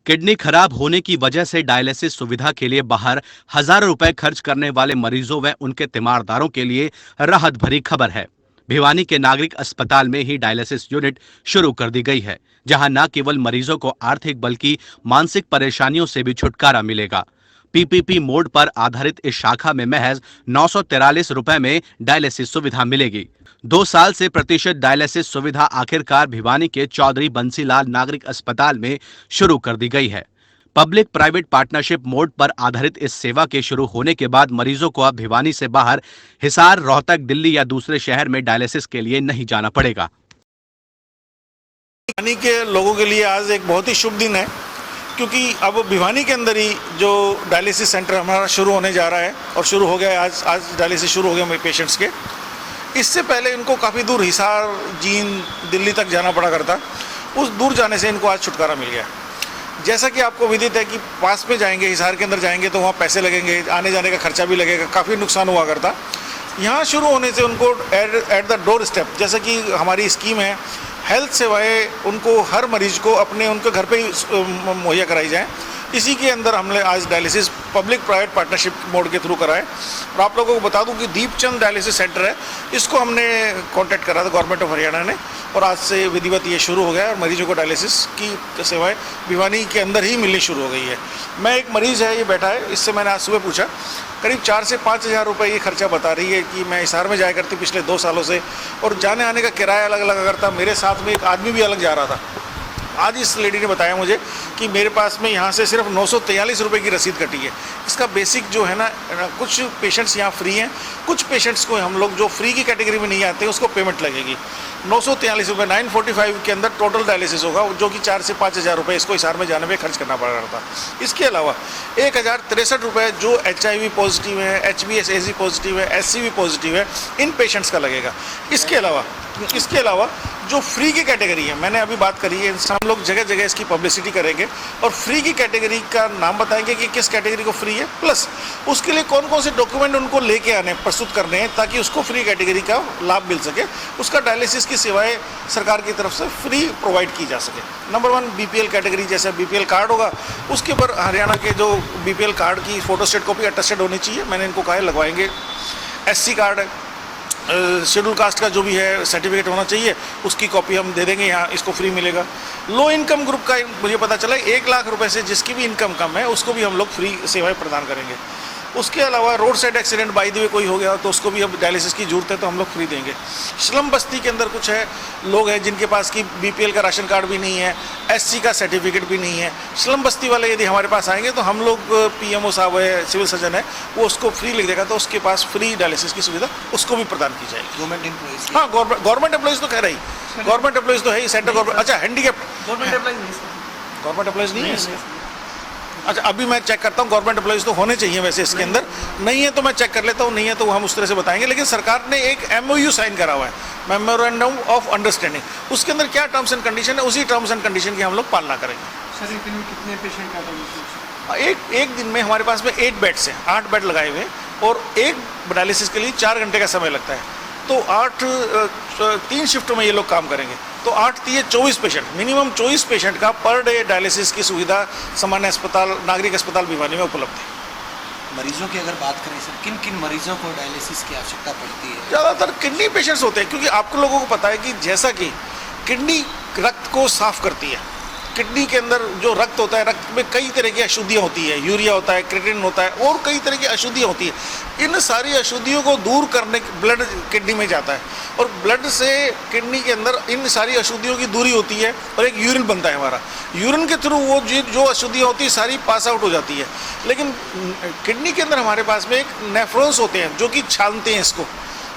Kidney खराब होने की वजह से डायलिसिस सुविधा के लिए बाहर हजारों रुपए खर्च करने वाले मरीजों व उनके तीमारदारों के लिए राहत भरी खबर है। भिवानी के नागरिक अस्पताल में ही डायलिसिस यूनिट शुरू कर दी गई है, जहां न केवल मरीजों को आर्थिक बल्कि मानसिक परेशानियों से भी छुटकारा मिलेगा। पीपीपी मोड पर आधारित इस शाखा में महज 943 रुपए में डायलिसिस सुविधा मिलेगी। 2 साल से प्रतिशत डायलिसिस सुविधा आखिरकार भिवानी के चौधरी बंसीलाल नागरिक अस्पताल में शुरू कर दी गई है। पब्लिक प्राइवेट पार्टनरशिप मोड पर आधारित इस सेवा के शुरू होने के बाद मरीजों को अब भिवानी से बाहर हिसार, रोहतक, दिल्ली या दूसरे शहर में डायलिसिस के लिए नहीं जाना पड़ेगा। भिवानी के लोगों के लिए आज एक बहुत ही शुभ दिन है, क्योंकि अब भिवानी के अंदर ही जो डायलिसिस सेंटर हमारा शुरू होने जा रहा है और शुरू हो गया है। आज डायलिसिस शुरू हो गया मेरे पेशेंट्स के। इससे पहले इनको काफ़ी दूर हिसार, जींद, दिल्ली तक जाना पड़ा करता। उस दूर जाने से इनको आज छुटकारा मिल गया। जैसा कि आपको विदित है कि पास में जाएंगे, हिसार के अंदर जाएंगे तो वहाँ पैसे लगेंगे, आने जाने का खर्चा भी लगेगा, काफ़ी नुकसान हुआ करता। यहाँ शुरू होने से उनको एट द डोर स्टेप, जैसा कि हमारी स्कीम है, हेल्थ सेवाएं उनको हर मरीज को उनके घर पे ही मुहैया कराई जाए। इसी के अंदर हमने आज dialysis public private partnership mode के थ्रू करा है। और आप लोगों को बता दूं कि दीपचंद डायलिसिस सेंटर है, इसको हमने कांटेक्ट करा था गवर्नमेंट ऑफ हरियाणा ने, और आज से विधिवत ये शुरू हो गया और मरीजों को डायलिसिस की सेवाएं भिवानी के अंदर ही मिलनी शुरू हो गई है। मैं एक मरीज़ है, ये बैठा है, इससे मैंने आज सुबह पूछा, करीब 4 से 5 हज़ार रुपये ये खर्चा बता रही है कि मैं हिसार में जाया करती पिछले 2 सालों से, और जाने आने का किराया अलग अलग करता। मेरे साथ में एक आदमी भी अलग जा रहा था। आज इस लेडी ने बताया मुझे कि मेरे पास में यहाँ से सिर्फ 943 रुपये की रसीद कटी है। इसका बेसिक जो है ना, कुछ पेशेंट्स यहाँ फ्री हैं, कुछ पेशेंट्स को हम लोग जो फ्री की कैटेगरी में नहीं आते उसको पेमेंट लगेगी 943 रुपये। 945 के अंदर टोटल डायलिसिस होगा, जो कि 4 से 5 हज़ार रुपये इसको हिसार में जाने में खर्च करना पड़ रहा था। इसके अलावा 1063 रुपये जो HIV पॉजिटिव है, HbS-AZ पॉजिटिव है, SCV पॉजिटिव है, इन पेशेंट्स का लगेगा। इसके अलावा जो फ्री की कैटेगरी है, मैंने अभी बात करी है, हम लोग जगह जगह इसकी पब्लिसिटी करेंगे और फ्री की कैटेगरी का नाम बताएंगे कि किस कैटेगरी को फ्री है, प्लस उसके लिए कौन कौन से डॉक्यूमेंट उनको लेके आने, प्रस्तुत करने हैं, ताकि उसको फ्री कैटेगरी का लाभ मिल सके। उसका डायलिसिस की सेवाएं सरकार की तरफ से फ्री प्रोवाइड की जा सके। नंबर 1 BPL कैटेगरी, जैसे BPL कार्ड होगा उसके ऊपर हरियाणा के जो BPL कार्ड की फोटोस्टेट कॉपी अटेस्टेड होनी चाहिए, मैंने इनको कहा है लगवाएंगे। SC कार्ड है, शेड्यूल कास्ट का जो भी है सर्टिफिकेट होना चाहिए, उसकी कॉपी हम दे देंगे, यहाँ इसको फ्री मिलेगा। लो इनकम ग्रुप का मुझे पता चला 1 लाख रुपए से जिसकी भी इनकम कम है उसको भी हम लोग फ्री सेवाएं प्रदान करेंगे। उसके अलावा road side accident by the way कोई हो गया तो उसको भी अब डायलिसिस की जरूरत है तो हम लोग फ्री देंगे। स्लम बस्ती के अंदर कुछ है लोग हैं जिनके पास की BPL का राशन कार्ड भी नहीं है, SC का सर्टिफिकेट भी नहीं है। स्लम बस्ती वाले यदि हमारे पास आएंगे तो हम लोग, PMO साहब है, सिविल सर्जन है, वो उसको फ्री लिख देगा, तो उसके पास फ्री डायलिसिस की सुविधा उसको भी प्रदान की जाएगी। गवर्नमेंट एम्प्लॉइज, हाँ, गवर्नमेंट एम्प्लॉइज तो कह रही, गवर्नमेंट एम्प्लॉइज तो है ही, सेंट्रल गवर्नमेंट। अच्छा, हैंडीकैप्ड गवर्नमेंट एम्प्लॉइज नहीं है। अच्छा, अभी मैं चेक करता हूँ, गवर्नमेंट एम्प्लॉइज तो होने चाहिए वैसे इसके अंदर, नहीं है तो मैं चेक कर लेता हूँ, नहीं है तो हम उस तरह से बताएंगे। लेकिन सरकार ने एक MOU साइन करा हुआ है, मेमोरेंडम ऑफ अंडरस्टैंडिंग, उसके अंदर क्या टर्म्स एंड कंडीशन है, उसी टर्म्स एंड कंडीशन की हम लोग पालना करेंगे। सर एक दिन में कितने पेशेंट का डायलिसिस? एक दिन में हमारे पास में 8 बेड्स हैं, 8 बेड लगाए हुए हैं, और एक डायलिसिस के लिए 4 घंटे का समय लगता है। तो 3 शिफ्ट में ये लोग काम करेंगे, तो 8 3 24 पेशेंट, मिनिमम 24 पेशेंट का पर डे डायलिसिस की सुविधा सामान्य अस्पताल, नागरिक अस्पताल भिवानी में उपलब्ध है। मरीजों की अगर बात करें सर, किन किन मरीजों को डायलिसिस की आवश्यकता पड़ती है? ज़्यादातर किडनी पेशेंट्स होते हैं, क्योंकि आपको लोगों को पता है कि जैसा कि किडनी रक्त को साफ करती है, किडनी के अंदर जो रक्त होता है, रक्त में कई तरह की अशुद्धियाँ होती है, यूरिया होता है, क्रिएटिनिन होता है, और कई तरह की अशुद्धियाँ होती है। इन सारी अशुद्धियों को दूर करने ब्लड किडनी में जाता है, और ब्लड से किडनी के अंदर इन सारी अशुद्धियों की दूरी होती है, और एक यूरिन बनता है हमारा। यूरिन के थ्रू वो जो अशुद्धियाँ होती है सारी पास आउट हो जाती है। लेकिन किडनी के अंदर हमारे पास में एक नेफ्रॉन्स होते हैं जो कि छानते हैं इसको,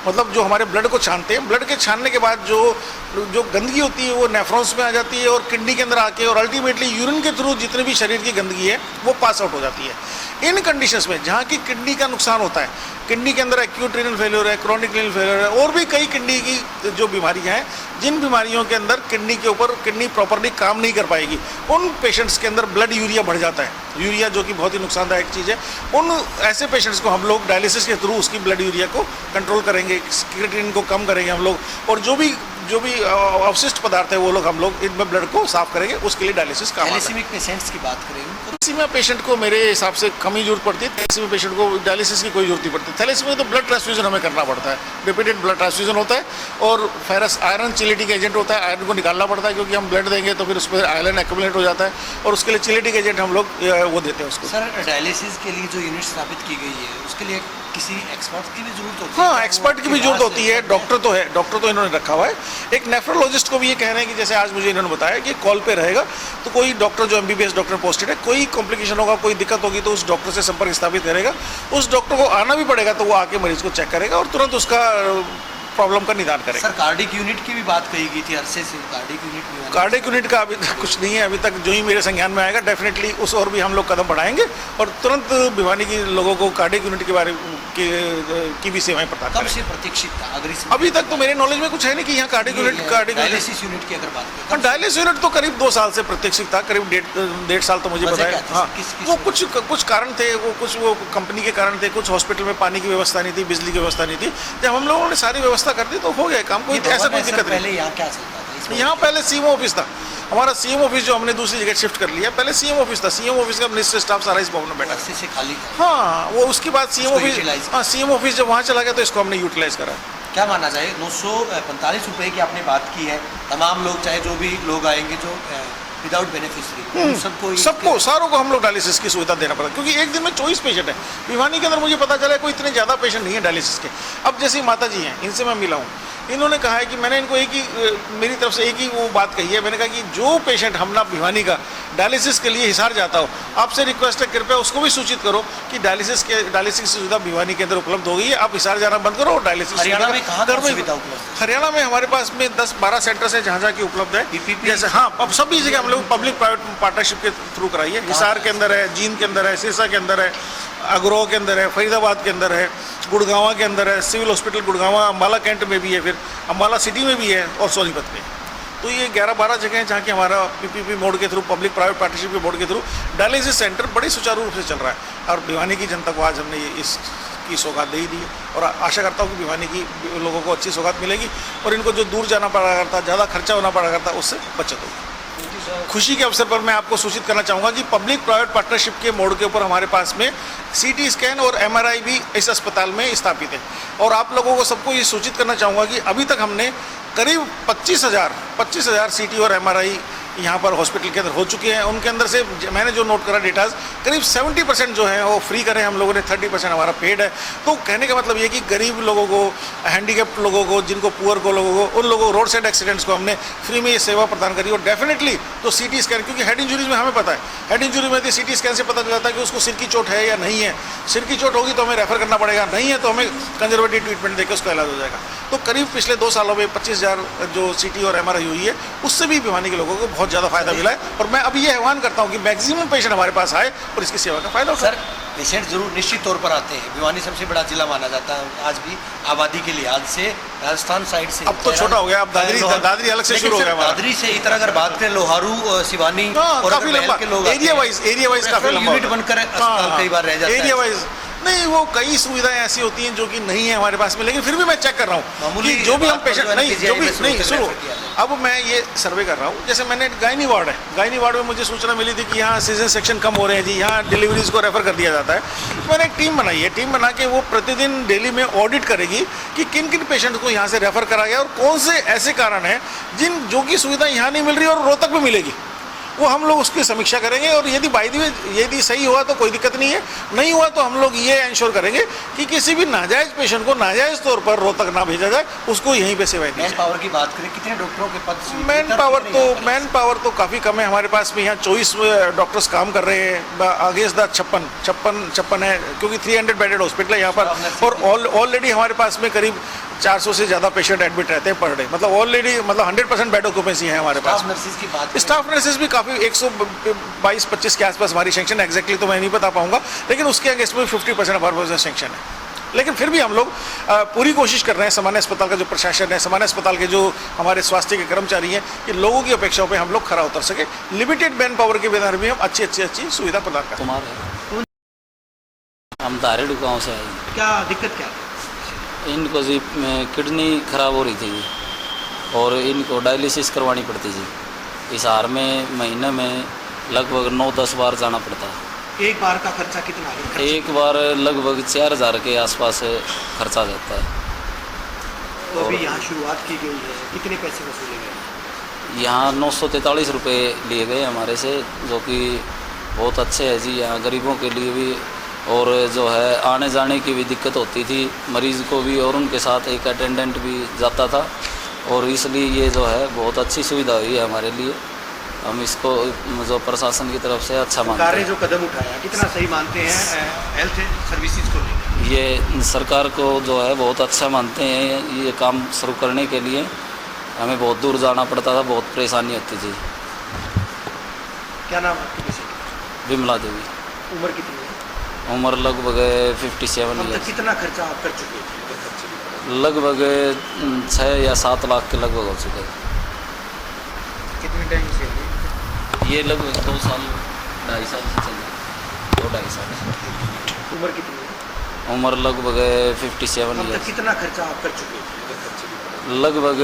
मतलब जो हमारे ब्लड को छानते हैं। ब्लड के छानने के बाद जो गंदगी होती है वो नेफ्रॉन्स में आ जाती है और किडनी के अंदर आके, और अल्टीमेटली यूरिन के थ्रू जितने भी शरीर की गंदगी है वो पास आउट हो जाती है। इन कंडीशंस में जहाँ की किडनी का नुकसान होता है, किडनी के अंदर एक्यूट रीनल फेलियर है, क्रोनिक रीनल फेलियर है, और भी कई किडनी की जो बीमारियाँ हैं, जिन बीमारियों के अंदर किडनी के ऊपर किडनी प्रॉपरली काम नहीं कर पाएगी, उन पेशेंट्स के अंदर ब्लड यूरिया बढ़ जाता है। यूरिया जो कि बहुत ही नुकसानदायक चीज़ है, उन ऐसे पेशेंट्स को हम लोग डायलिसिस के थ्रू उसकी ब्लड यूरिया को कंट्रोल करेंगे, क्रिएटिनिन को कम करेंगे हम लोग, और जो भी जो भी अवशिष्ट पदार्थ है वो लोग हम लोग इनमें ब्लड को साफ करेंगे, उसके लिए डायलिसिस काम आता है। थैलेसीमिक पेशेंट्स की बात करें थैलेसीमिया पेशेंट को मेरे हिसाब से कम ही जरूरत पड़ती है। थैलेसीमिया पेशेंट को डायलिसिस की कोई जरूरत नहीं पड़ती। थैलेसीमिया में तो ब्लड ट्रांसफ्यूजन हमें करना पड़ता है, रिपीटेड ब्लड ट्रांसफ्यूजन होता है और फेरस आयरन चिलेटिक एजेंट होता है, आयरन को निकालना पड़ता है क्योंकि हम ब्लड देंगे तो फिर उसमें आयरन एक्यूमुलेट हो जाता है और उसके लिए चिलेटिक एजेंट हम लोग वो देते हैं उसको। सर डायलिसिस के लिए जो यूनिट स्थापित की गई है उसके लिए किसी एक्सपर्ट की भी जरूरत होती है? हाँ, एक्सपर्ट की भी जरूरत होती है। डॉक्टर तो है, डॉक्टर तो इन्होंने रखा हुआ है। एक नेफ्रोलॉजिस्ट को भी ये कह रहे हैं कि जैसे आज मुझे इन्होंने बताया कि कॉल पे रहेगा तो कोई डॉक्टर जो एमबीबीएस डॉक्टर पोस्टेड है, कोई कॉम्प्लिकेशन होगा, कोई दिक्कत होगी तो उस डॉक्टर से संपर्क स्थापित करेगा। उस डॉक्टर को आना भी पड़ेगा तो वो आके मरीज को चेक करेगा और तुरंत उसका प्रॉब्लम का निदान करेगा। सर कार्डिक यूनिट की भी बात कही गई थी अरसे से, कार्डिक यूनिट भी कार्डिक यूनिट का अभी तक कुछ नहीं है। अभी तक जो ही मेरे संज्ञान में आएगा डेफिनेटली उस और भी हम लोग कदम बढ़ाएंगे और तुरंत भिवानी के लोगों को कार्डिक यूनिट के बारे की भी सेवाएं प्रदान कब करेंगे। से प्रतीक्षित था? अभी तक तो मेरे नॉलेज में कुछ है नहीं कि यहाँ कार्डिक यूनिट डायलिसिस यूनिट की अगर बात करें डायलिसिस यूनिट तो करीब 2 साल से प्रतीक्षित था, करीब डेढ़ साल तो मुझे वजह पता है। क्या थी? हाँ, किस वो कुछ कारण थे, वो कंपनी के कारण थे, कुछ हॉस्पिटल में पानी की व्यवस्था नहीं थी, बिजली की व्यवस्था नहीं थी। जब हम लोगों ने सारी व्यवस्था कर दी तो हो गया काम, कोई ऐसा कोई दिक्कत पहले नहीं। यहाँ क्या चलता था इसमें? यहाँ पहले सीएमओ ऑफिस था, हमारा सीएम ऑफिस जो हमने दूसरी जगह शिफ्ट कर लिया, पहले सीएम ऑफिस था। सीएम ऑफिस का मिनिस्टर स्टाफ सारा इस भवन में बैठा अरसे से खाली था। हाँ, वो उसके बाद सीएम उसको ऑफिस, utilize हाँ सीएम ऑफिस जब वहाँ चला गया तो इसको हमने यूटिलाइज करा। क्या माना जाए 945 रुपए की आपने बात की है, तमाम लोग चाहे जो भी लोग आएंगे जो विदाउट बेनिफिशियरी सबको सारों को हम लोग डायलिसिस की सुविधा देना पड़ता है क्योंकि एक दिन में 24 पेशेंट है। भिवानी के अंदर मुझे पता चला कोई इतने ज़्यादा पेशेंट नहीं है डायलिसिस के। अब जैसे माता जी हैं, इनसे मैं मिला हूँ, इन्होंने कहा है कि मैंने इनको एक ही मेरी तरफ से एक ही वो बात कही है। मैंने कहा कि जो पेशेंट हमला भिवानी का डायलिसिस के लिए हिसार जाता हो, आपसे रिक्वेस्ट है कृपया उसको भी सूचित करो कि डायलिसिस की सुविधा भिवानी के अंदर उपलब्ध हो गई है। आप हिसार जाना बंद करो और डायलिसिस हरियाणा में कहाँ कहाँ सुविधा उपलब्ध है? हरियाणा में हमारे पास में 10-12 सेंटर्स हैं जहाँ की उपलब्ध है। PPP जैसे हाँ, अब सभी जगह हम लोग पब्लिक प्राइवेट पार्टनरशिप के थ्रू कराई है। हिसार के अंदर है, जींद के अंदर है, सिरसा के अंदर है, अगरोह के अंदर है, फरीदाबाद के अंदर है, गुड़गांवा के अंदर है, civil hospital Gurgaon, Ambala cantt में भी है, फिर अम्बाला सिटी में भी है और सोनीपत में। तो ये 11-12 जगह हैं जहाँ की हमारा पीपीपी मोड के थ्रू, पब्लिक प्राइवेट पार्टनरशिप के मोड के थ्रू डायलिसिस सेंटर बड़ी सुचारू रूप से चल रहा है और भिवानी की जनता को आज हमने इसकी सौगात दे ही दी है और आशा करता हूँ कि भिवानी की लोगों को अच्छी सौगात मिलेगी और इनको जो दूर जाना पड़ा करता, ज़्यादा खर्चा होना पड़ा करता, उससे बचत होगी। खुशी के अवसर पर मैं आपको सूचित करना चाहूँगा कि पब्लिक प्राइवेट पार्टनरशिप के मोड के ऊपर हमारे पास में सीटी स्कैन और एमआरआई भी इस अस्पताल में स्थापित है और आप लोगों को सबको ये सूचित करना चाहूँगा कि अभी तक हमने करीब 25,000 सीटी और एमआरआई यहाँ पर हॉस्पिटल के अंदर हो चुके हैं। उनके अंदर से मैंने जो नोट करा डेटाज, करीब 70% जो है वो फ्री करे हम लोगों ने, 30% हमारा पेड है। तो कहने का मतलब ये कि गरीब लोगों को, हैंडीकैप्ड लोगों को, जिनको पुअर को लोगों को, उन लोगों को, रोड साइड एक्सीडेंट्स को हमने फ्री में ये सेवा प्रदान करी। और डेफिनेटली तो सीटी स्कैन, क्योंकि हेड इंजरीज में हमें पता है, हेड इंजरी में सीटी स्कैन से पता चल जाता है कि उसको सिर की चोट है या नहीं है। सिर की चोट होगी तो हमें रेफर करना पड़ेगा, नहीं है तो हमें कंजर्वेटिव ट्रीटमेंट देकर उसका इलाज हो जाएगा। तो करीब पिछले 2 सालों में 25,000 जो सीटी और एमआरआई हुई है, उससे भी भिवानी के लोगों को बहुत ज़्यादा फायदा मिला है और मैं अभी ये आह्वान करता हूँ कि मैक्सिमम पेशेंट हमारे पास आए और इसकी सेवा का फायदा उठाएं। सर पेशेंट जरूर निश्चित तौर पर आते हैं, भिवानी सबसे बड़ा जिला माना जाता है आज भी आबादी के लिहाज से, राजस्थान साइड से। अब तो छोटा हो गया, अब दादरी अलग से शुरू हो गया हमारा। दादरी से इस तरह अगर बात करें लोहारू, सिवानी और काफी लंबा एरिया वाइज काफी लंबा यूनिट बनकर कई बार रह जाता है। एरिया वाइज नहीं, वो कई सुविधाएं ऐसी होती हैं जो कि नहीं है हमारे पास में, लेकिन फिर भी मैं चेक कर रहा हूँ कि जो भी हम पेशेंट नहीं सुनो, अब मैं ये सर्वे कर रहा हूँ। जैसे मैंने गायनी वार्ड है, गायनी वार्ड में मुझे सूचना मिली थी कि यहाँ सीजन सेक्शन कम हो रहे हैं जी, यहाँ डिलीवरीज को रेफर कर दिया जाता है। तो मैंने एक टीम बनाई है, टीम बना के वो प्रतिदिन डेली में ऑडिट करेगी कि किन किन पेशेंट को यहाँ से रेफर करा गया और कौन से ऐसे कारण हैं जो कि सुविधा यहाँ नहीं मिल रही और रोहतक में मिलेगी। वो हम लोग उसकी समीक्षा करेंगे और यदि बाय द वे यदि सही हुआ तो कोई दिक्कत नहीं है, नहीं हुआ तो हम लोग ये इंश्योर करेंगे कि किसी भी नाजायज़ पेशेंट को नाजायज़ तौर पर रोहतक ना भेजा जाए, उसको यहीं पे सेवाएं दी जाए। मैन पावर की बात करें, कितने डॉक्टरों के पद? मैन पावर तो काफ़ी कम है हमारे पास में। यहाँ 24 डॉक्टर्स काम कर रहे हैं, अगेंस्ट द 56 है, क्योंकि 300 बेडेड हॉस्पिटल है यहाँ पर और ऑलरेडी हमारे पास में करीब 400 से ज़्यादा पेशेंट एडमिट रहते हैं पर डे, मतलब ऑलरेडी 100% बेड ऑक्यूपेंसी है हमारे पास। स्टाफ नर्सेज भी काफ़ी 122-25 के आसपास हमारी सेंक्शन, एग्जैक्टली तो मैं नहीं बता पाऊंगा, लेकिन उसके अगेंस्ट में 50% हमारे पास सेंक्शन है। लेकिन फिर भी हम लोग पूरी कोशिश कर रहे हैं, सामान्य अस्पताल का जो प्रशासन है, सामान्य अस्पताल के जो हमारे स्वास्थ्य के कर्मचारी हैं, कि लोगों की अपेक्षाओं पे हम लोग खरा उतर सके। लिमिटेड मैन पावर के बिना भी हम अच्छी सुविधा प्रदान करें। हम धारेडू गाँव से आए। क्या दिक्कत क्या? इनको जी किडनी खराब हो रही थी और इनको डायलिसिस करवानी पड़ती थी। इस हार में महीने में लगभग 9-10 बार जाना पड़ता। एक बार का खर्चा कितना है? एक बार लगभग 4,000 के आसपास खर्चा जाता है। तो अभी यहाँ शुरुआत की गई है, कितने पैसे वसूले गए? यहाँ 943 रुपये लिए गए हमारे से, जो कि बहुत अच्छे है जी। यहाँ गरीबों के लिए भी, और जो है आने जाने की भी दिक्कत होती थी मरीज़ को भी, और उनके साथ एक अटेंडेंट भी जाता था, और इसलिए ये जो है बहुत अच्छी सुविधा हुई है हमारे लिए। हम इसको जो प्रशासन की तरफ से अच्छा मानते सरकार ने हैं। जो कदम उठाया कितना सही मानते हैं हेल्थ सर्विसेज को लेकर? ये सरकार को जो है बहुत अच्छा मानते हैं। ये काम शुरू करने के लिए हमें बहुत दूर जाना पड़ता था, बहुत परेशानी होती थी। क्या नाम है आपकी किसी का? विमला देवी। उम्र कितनी है? उम्र लगभग 57 अब तक ईयर्स। कितना खर्चा आप कर चुके हैं? अगर खर्चे भी करें। लगभग 6 या 7 लाख के लगभग हो चुका है। कितने टाइम से है? ये लगभग 2 साल 2.5 साल से चल रहा है, 2-2.5 साल से। उम्र कितनी है? उम्र लगभग 57 अब तक ईयर्स। कितना खर्चा आप कर चुके हैं? अगर खर्चे भी करें। लगभग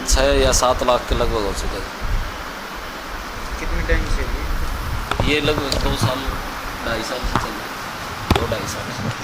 6 या 7 लाख के लगभग हो चुका है। कितने टाइम से है? ये लगभग 2 साल 2.5 साल से चल रहा है, 2-2.5 साल से।